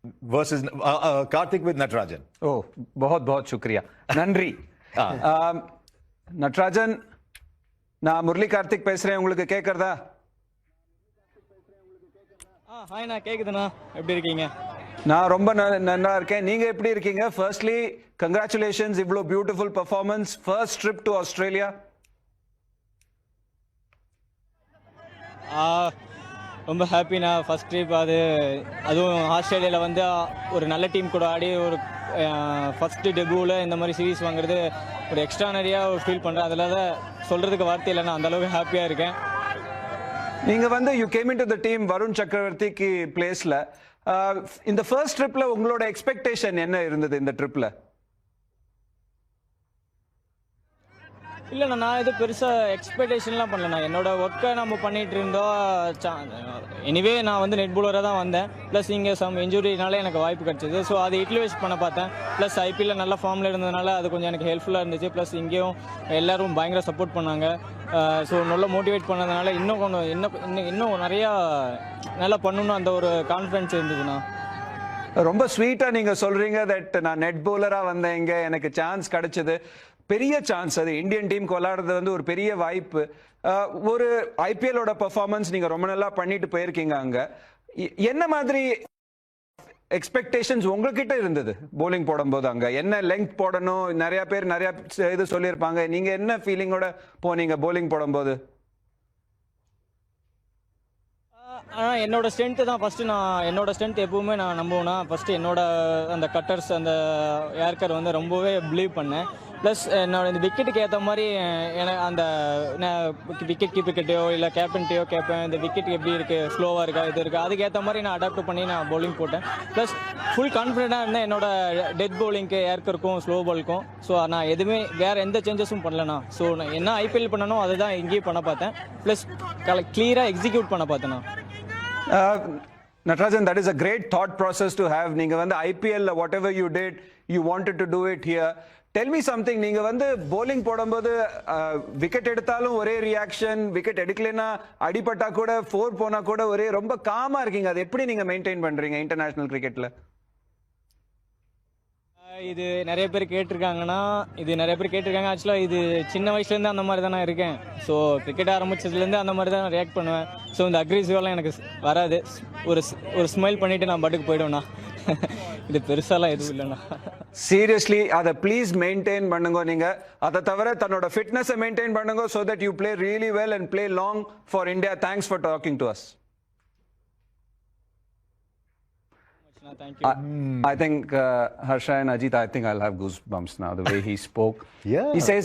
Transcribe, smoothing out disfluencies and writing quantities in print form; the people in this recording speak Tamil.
versus Karthik with Natarajan. ஓ बहुत बहुत शुक्रिया நன்றி நட்ராஜன் நான் முரளி கார்த்திக் பேசுறேன் உங்களுக்கு கேக்குறதா ஹாய் நான் கேக்குதுண்ணா எப்படி இருக்கீங்க நான் ரொம்ப நல்லா இருக்கேன் நீங்க எப்படி இருக்கீங்க ஃபர்ஸ்ட்லி கங்க்ராச்சுலேஷன்ஸ் இவ்வளோ beautiful performance first trip to Australia ரொம்ப ஹாப்பிண்ணா ஃபர்ஸ்ட் ட்ரிப் அதுவும் ஆஸ்திரேலியாவில் வந்து ஒரு நல்ல டீம் கூட ஆடி ஒரு ஃபஸ்ட்டு டெபியூவில் இந்த மாதிரி சீரீஸ் வாங்குறது ஒரு எக்ஸ்ட்ரானரியாக ஃபீல் பண்ணுறேன் அதில் தான் சொல்கிறதுக்கு வார்த்தை இல்லைண்ணா அந்தளவுக்கு ஹாப்பியாக இருக்கேன் நீங்க வந்து you came in to the team Varun சக்கரவர்த்திக்கு பிளேஸ்ல இந்த ஃபர்ஸ்ட் ட்ரிப்ல உங்களோட எக்ஸ்பெக்டேஷன் என்ன இருந்தது இந்த ட்ரிப்ல இல்லைண்ணா நான் எதுவும் பெருசாக எக்ஸ்பெக்டேஷன்லாம் பண்ணலண்ணா என்னோட ஒர்க்கை நம்ம பண்ணிகிட்டு இருந்தோம் எனிவே நான் வந்து நெட் பவுலராக தான் வந்தேன் ப்ளஸ் இங்கே இன்ஜுரினால எனக்கு வாய்ப்பு கிடச்சிது ஸோ அதை யூட்டிலைஸ் பண்ண பார்த்தேன் ப்ளஸ் ஐபிஎல்ல நல்ல ஃபார்மில் இருந்ததுனால அது கொஞ்சம் எனக்கு ஹெல்ப்ஃபுல்லாக இருந்துச்சு ப்ளஸ் இங்கேயும் எல்லோரும் பயங்கர சப்போர்ட் பண்ணாங்க ஸோ நல்லா மோட்டிவேட் பண்ணதுனால இன்னும் நிறையா நல்லா பண்ணணும்னு அந்த ஒரு கான்ஃபிடன்ஸ் இருந்ததுண்ணா ரொம்ப ஸ்வீட்டாக நீங்கள் சொல்கிறீங்க தட் நான் நெட் பவுலராக வந்தேன் இங்கே எனக்கு சான்ஸ் கிடைச்சது பெரிய சான்ஸ் அது இந்தியன் டீமுக்கு விளையாடுறது வந்து ஒரு பெரிய வாய்ப்பு ஒரு ஐபிஎல்லோட பெர்ஃபார்மன்ஸ் நீங்கள் ரொம்ப நல்லா பண்ணிட்டு போயிருக்கீங்க அங்கே என்ன மாதிரி எக்ஸ்பெக்டேஷன்ஸ் உங்ககிட்ட இருந்தது போலிங் போடும்போது அங்கே என்ன லெங்க் போடணும் நிறைய பேர் நிறைய இது சொல்லியிருப்பாங்க நீங்கள் என்ன ஃபீலிங்கோட போனீங்க போலிங் போடும்போது என்னோட ஸ்ட்ரென்த்து தான் ஃபஸ்ட்டு என்னோட ஸ்ட்ரென்த் எப்பவுமே நான் நம்புவேன்னா ஃபஸ்ட்டு என்னோட அந்த கட்டர்ஸ் அந்த ஏர்கர் வந்து ரொம்பவே பிலீவ் பண்ணேன் ப்ளஸ் என்னோட இந்த விக்கெட்டுக்கு ஏற்ற மாதிரி எனக்கு அந்த விக்கெட் கீப்பர்கிட்டையோ இல்லை கேப்டன்ட்டையோ கேட்பேன் இந்த விக்கெட் எப்படி இருக்குது ஸ்லோவாக இருக்கா இது இருக்குது அதுக்கேற்ற மாதிரி நான் அடாப்ட் பண்ணி நான் பவுலிங் போட்டேன் ப்ளஸ் ஃபுல் கான்ஃபிடென்ட்டாக இருந்தேன் என்னோட டெத் பவுலிங்க்கு ஏர்க்கருக்கும் ஸ்லோ பாலுக்கும் ஸோ நான் எதுவுமே வேறு எந்த சேஞ்சஸும் பண்ணலண்ணா ஸோ நான் என்ன ஐபிஎல் பண்ணணும் அதை தான் இங்கேயும் பண்ண பார்த்தேன் ப்ளஸ் கிளியராக எக்ஸிக்யூட் பண்ண பார்த்தேண்ணா Natarajan, that is a great thought process to have. நீங்க வந்து IPL whatever you did, you wanted to do it here. Tell me something. நீங்க வந்து bowling போடும்போது விக்கெட் எடுத்தாலும் ஒரே ரியாக்ஷன் விக்கெட் எடுக்கலைன்னா அடிபட்டா கூட 4 போனா கூட ஒரே ரொம்ப காமா இருக்கீங்க அது எப்படி நீங்க மெயின்டைன் பண்றீங்க இன்டர்நேஷனல் கிரிக்கெட்ல இது நிறைய பேர் கேட்டிருக்காங்கன்னா ஆக்சுவலாக இது சின்ன வயசுலேருந்து அந்த மாதிரி தான் நான் இருக்கேன் ஸோ கிரிக்கெட் ஆரம்பிச்சதுலேருந்து அந்த மாதிரி தான் நான் ரியாக்ட் பண்ணுவேன் ஸோ இந்த அக்ரெசிவெல்லாம் எனக்கு வராது ஒரு ஸ்மைல் பண்ணிவிட்டு நான் பாட்டுக்கு போயிடுவேண்ணா இது பெருசாலாம் எதுவும் இல்லைண்ணா சீரியஸ்லி அதை ப்ளீஸ் மெயின்டைன் பண்ணுங்க நீங்கள் அதை தவிர தன்னோட ஃபிட்னஸை மெயின்டைன் பண்ணுங்க so that you play really well and play long for India thanks for talking to us Thank you. I think Harsha and Ajit, I think I'll have goosebumps now the way he spoke. Yeah. He says